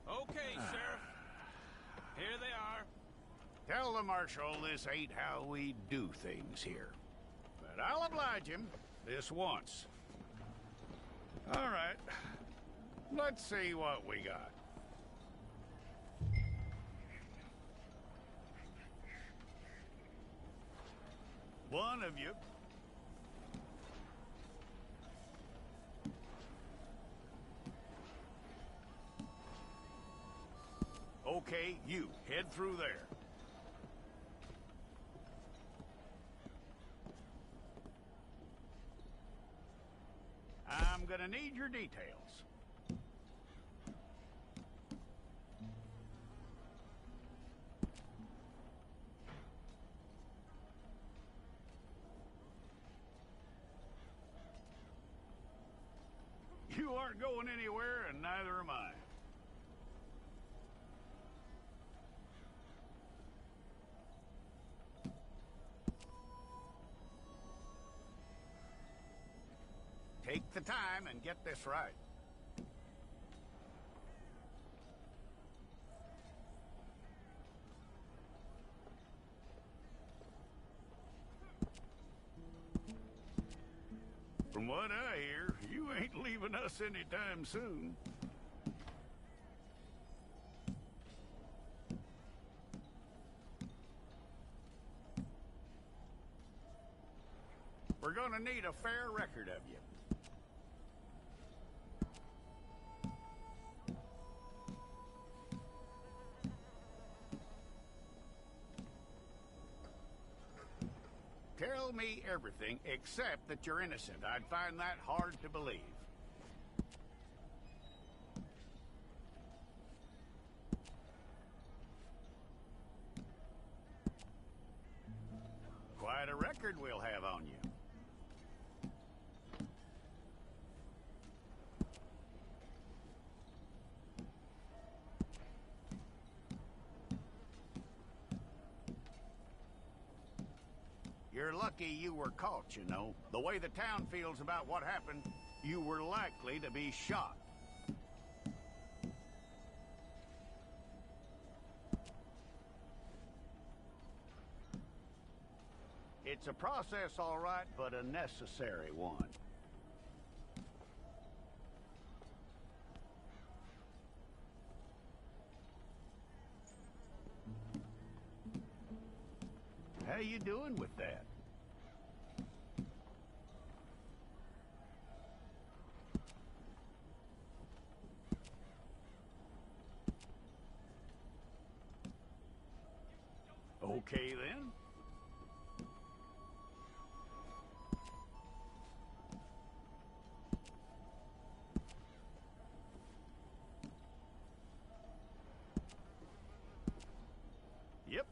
Okay, Sheriff. Here they are. Tell the Marshal this ain't how we do things here. But I'll oblige him this once. All right. Let's see what we got. One of you. Okay, you, head through there. I'm gonna need your details. You aren't going anywhere, and neither am I. Take the time and get this right. From what I hear, you ain't leaving us anytime soon. We're gonna need a fair record of you. Tell me everything except that you're innocent. I'd find that hard to believe. Quite a record we'll have on you. You're lucky you were caught, you know. The way the town feels about what happened, you were likely to be shot. It's a process, all right, but a necessary one. How you doing with that? Okay, then. Yep.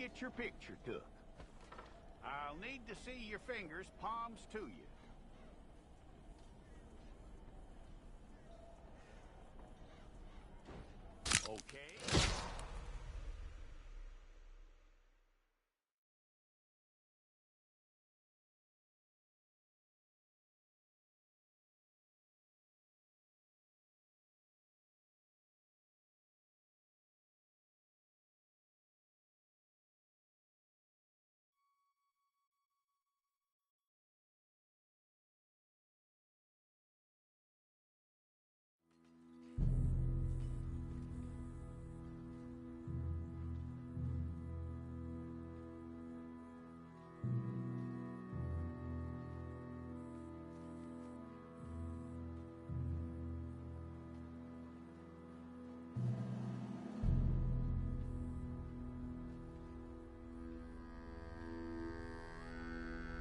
get your picture took. I'll need to see your fingers, palms to you. Okay.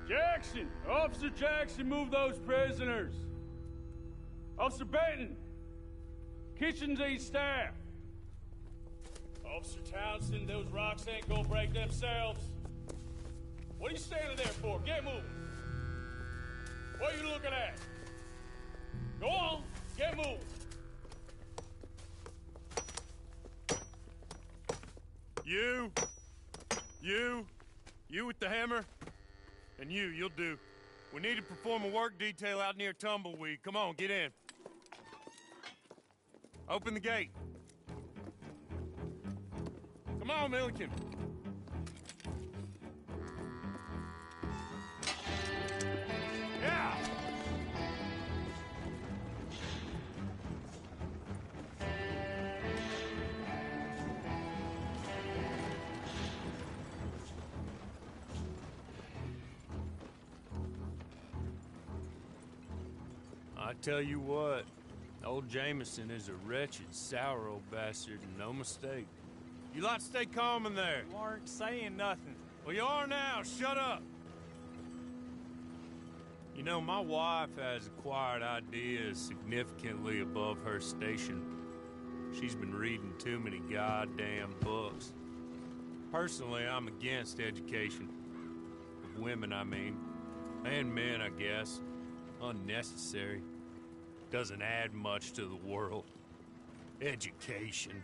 Jackson! Officer Jackson, move those prisoners! Officer Benton! Kitchens aid staff! Officer Townsend, those rocks ain't gonna break themselves. What are you standing there for? Get moving! What are you looking at? Go on, get moving! You with the hammer? And you'll do. We need to perform a work detail out near Tumbleweed. Come on, get in. Open the gate. Come on, Milliken. Yeah! I tell you what, old Jameson is a wretched, sour old bastard, and no mistake. You lot stay calm in there. You aren't saying nothing. Well, you are now. Shut up. You know, my wife has acquired ideas significantly above her station. She's been reading too many goddamn books. Personally, I'm against education. Of women, I mean. And men, I guess. Unnecessary. Doesn't add much to the world. Education.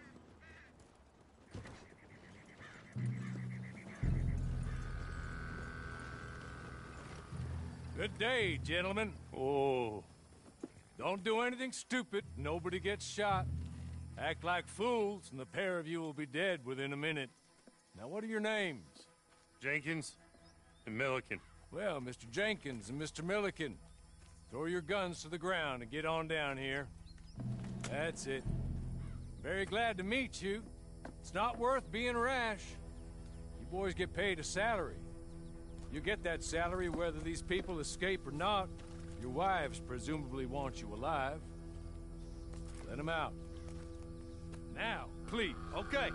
Good day, gentlemen. Oh. Don't do anything stupid. Nobody gets shot. Act like fools, and the pair of you will be dead within a minute. Now, what are your names? Jenkins and Milliken. Well, Mr. Jenkins and Mr. Milliken, throw your guns to the ground and get on down here. That's it. Very glad to meet you. It's not worth being rash. You boys get paid a salary. You get that salary whether these people escape or not. Your wives presumably want you alive. Let them out. Now, please. Okay.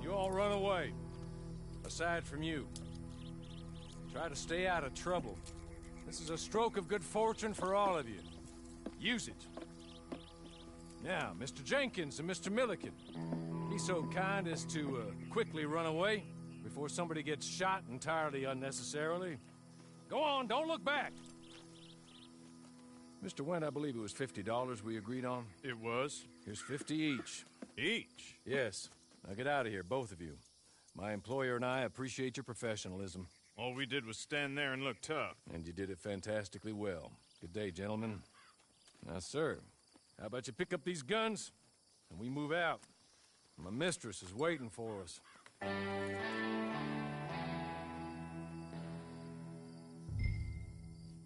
You all run away. Aside from you. Try to stay out of trouble. This is a stroke of good fortune for all of you. Use it. Now, Mr. Jenkins and Mr. Milliken, be so kind as to quickly run away before somebody gets shot entirely unnecessarily. Go on, don't look back. Mr. Wendt, I believe it was $50 we agreed on. It was. Here's 50 each. Each? Yes. Now get out of here, both of you. My employer and I appreciate your professionalism. All we did was stand there and look tough. And you did it fantastically well. Good day, gentlemen. Now, sir, how about you pick up these guns, and we move out? My mistress is waiting for us.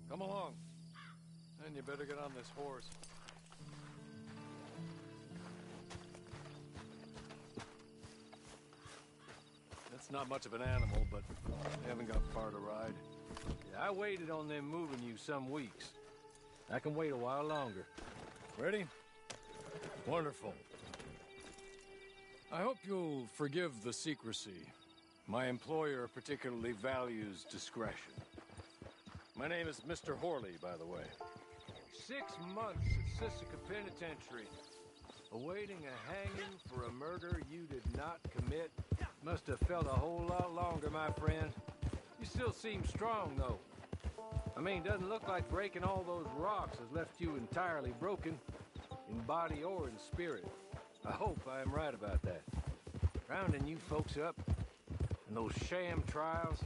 Come along. And you better get on this horse. That's not much of an animal, but I haven't got far to ride. Yeah, I waited on them moving you some weeks. I can wait a while longer. Ready? Wonderful. I hope you'll forgive the secrecy. My employer particularly values discretion. My name is Mr. Horley, by the way. 6 months at Sisika Penitentiary. awaiting a hanging for a murder you did not commit. Must have felt a whole lot longer, my friend. You still seem strong, though. I mean, doesn't look like breaking all those rocks has left you entirely broken, in body or in spirit. I hope I am right about that. Rounding you folks up, and those sham trials,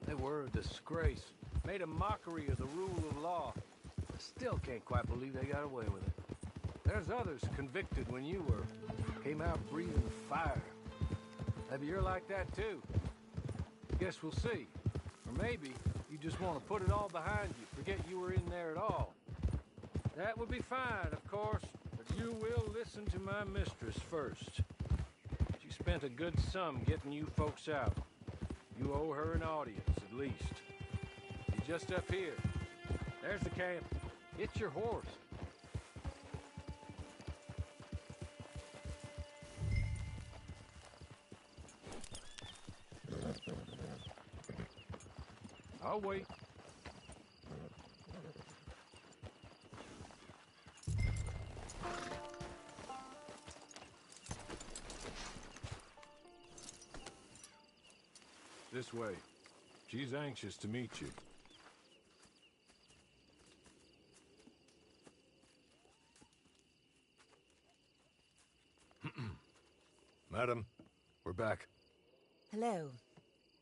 they were a disgrace. Made a mockery of the rule of law. I still can't quite believe they got away with it. There's others convicted when you were. Came out breathing fire. Maybe you're like that too. Guess we'll see. Or maybe you just want to put it all behind you, forget you were in there at all. That would be fine, of course, but you will listen to my mistress first. She spent a good sum getting you folks out. You owe her an audience, at least. She's just up here. There's the camp. Get your horse. I'll wait. This way. She's anxious to meet you. Madam, we're back. Hello.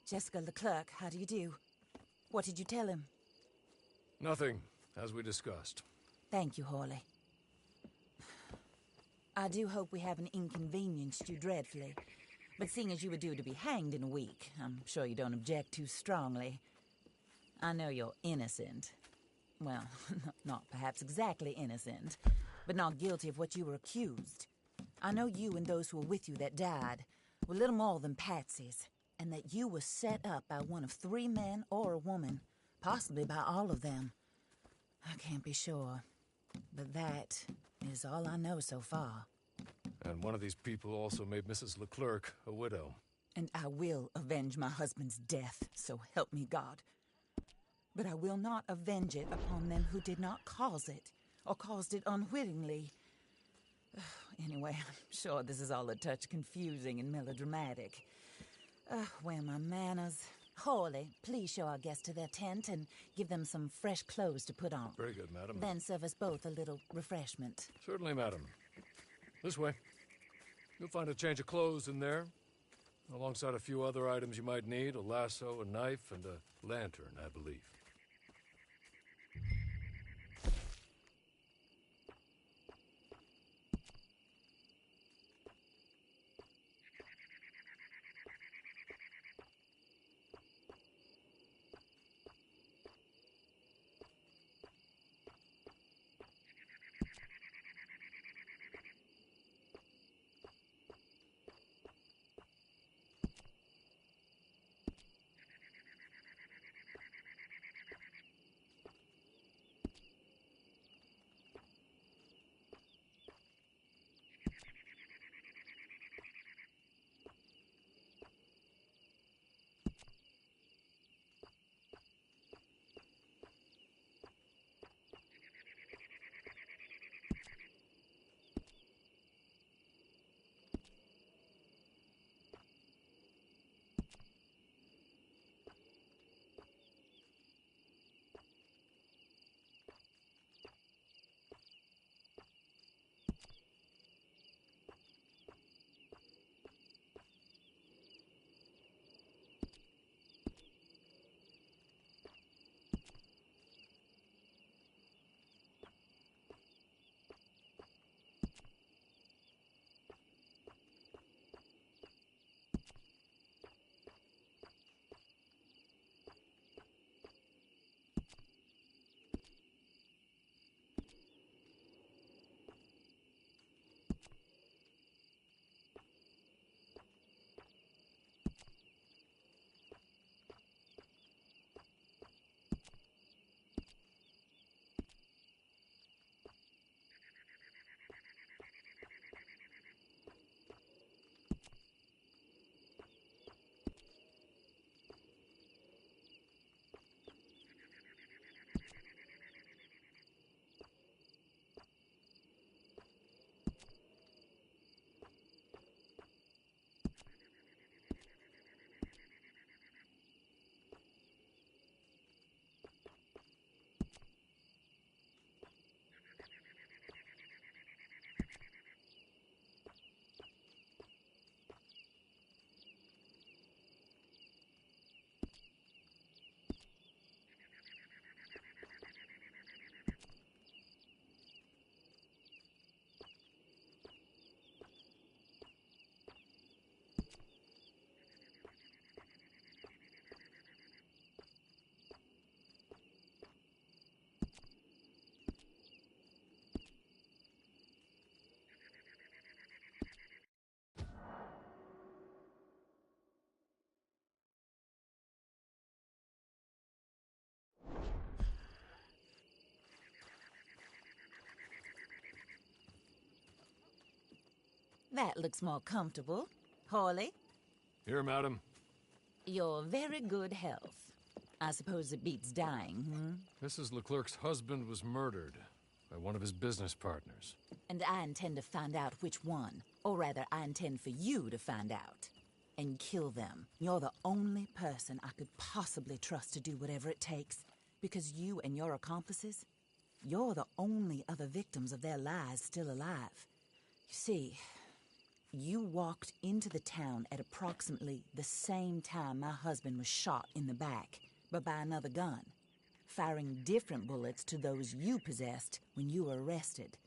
Jessica Leclerc, how do you do? What did you tell him? Nothing, as we discussed. Thank you, Hawley. I do hope we haven't inconvenienced you dreadfully. But seeing as you were due to be hanged in a week, I'm sure you don't object too strongly. I know you're innocent. Well, not perhaps exactly innocent, but not guilty of what you were accused. I know you and those who were with you that died were little more than patsies, and that you were set up by one of 3 men or a woman, possibly by all of them. I can't be sure, but that is all I know so far. And one of these people also made Mrs. Leclerc a widow. And I will avenge my husband's death, so help me God. But I will not avenge it upon them who did not cause it, or caused it unwittingly. Anyway, I'm sure this is all a touch confusing and melodramatic. Where are my manners? Hawley, please show our guests to their tent and give them some fresh clothes to put on. Very good, madam. Then serve us both a little refreshment. Certainly, madam. This way. You'll find a change of clothes in there, alongside a few other items you might need, a lasso, a knife, and a lantern, I believe. That looks more comfortable. Hawley, Here, madam. your very good health. I suppose it beats dying, Mrs. Leclerc's husband was murdered by one of his business partners. And I intend to find out which one. Or rather, I intend for you to find out. And kill them. You're the only person I could possibly trust to do whatever it takes. Because you and your accomplices, you're the only other victims of their lies still alive. You see, you walked into the town at approximately the same time my husband was shot in the back, but by another gun, firing different bullets to those you possessed when you were arrested.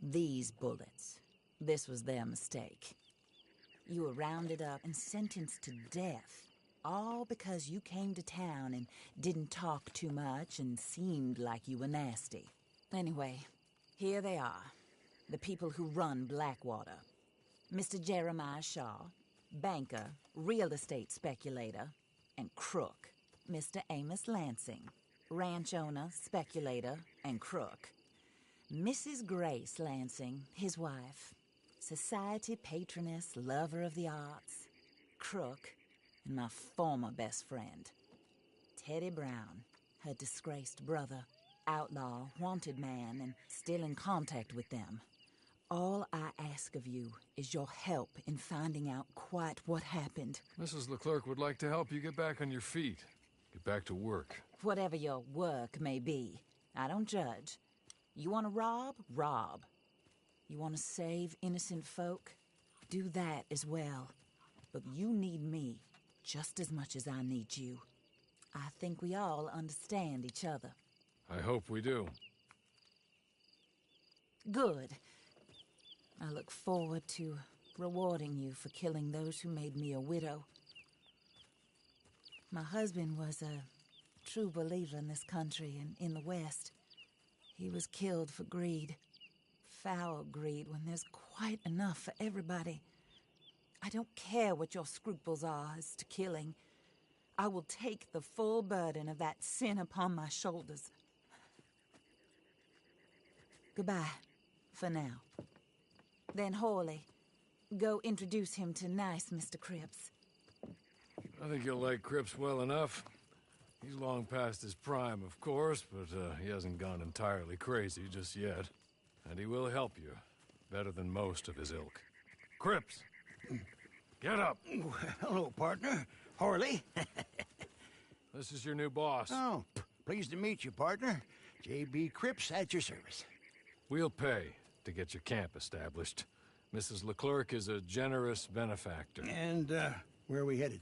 These bullets, this was their mistake. You were rounded up and sentenced to death, all because you came to town and didn't talk too much and seemed like you were nasty. Anyway, here they are, the people who run Blackwater. Mr. Jeremiah Shaw, banker, real estate speculator, and crook. Mr. Amos Lansing, ranch owner, speculator, and crook. Mrs. Grace Lansing, his wife, society patroness, lover of the arts, crook, and my former best friend, Teddy Brown, her disgraced brother, outlaw, wanted man, and still in contact with them. All I ask of you is your help in finding out quite what happened. Mrs. Leclerc would like to help you get back on your feet. Get back to work. Whatever your work may be, I don't judge. You want to rob? Rob. You want to save innocent folk? Do that as well. But you need me just as much as I need you. I think we all understand each other. I hope we do. Good. I look forward to rewarding you for killing those who made me a widow. My husband was a true believer in this country and in the West. He was killed for greed. Foul greed when there's quite enough for everybody. I don't care what your scruples are as to killing. I will take the full burden of that sin upon my shoulders. Goodbye, for now. Then Hawley, go introduce him to nice Mr. Cripps. I think you'll like Cripps well enough. He's long past his prime, of course, but he hasn't gone entirely crazy just yet. And he will help you, better than most of his ilk. Cripps! Get up! Hello, partner. Hawley. This is your new boss. Oh, pleased to meet you, partner. J.B. Cripps at your service. We'll pay to get your camp established. Mrs. Leclerc is a generous benefactor. And, where are we headed?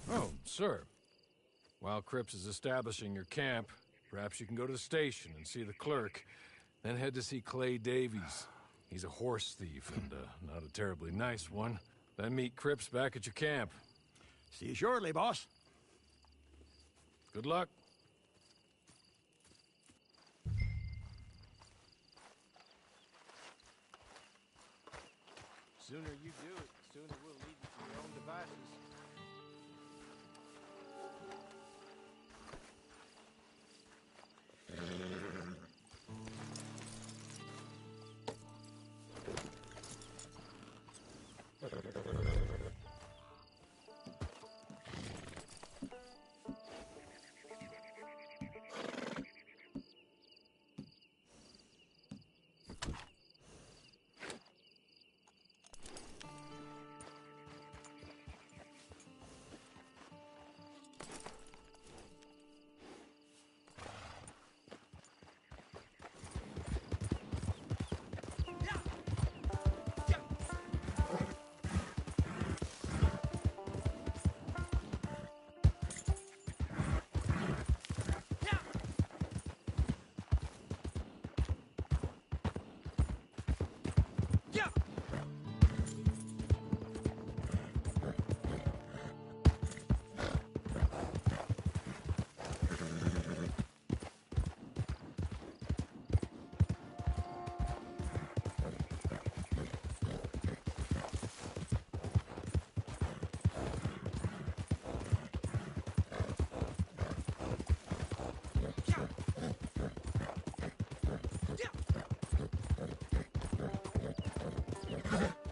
Oh, sir. While Cripps is establishing your camp, perhaps you can go to the station and see the clerk, then head to see Clay Davies. He's a horse thief, and not a terribly nice one. Then meet Cripps back at your camp. See you shortly, boss. Good luck. Sooner you do it, sooner we'll leave you to your own devices. Bye.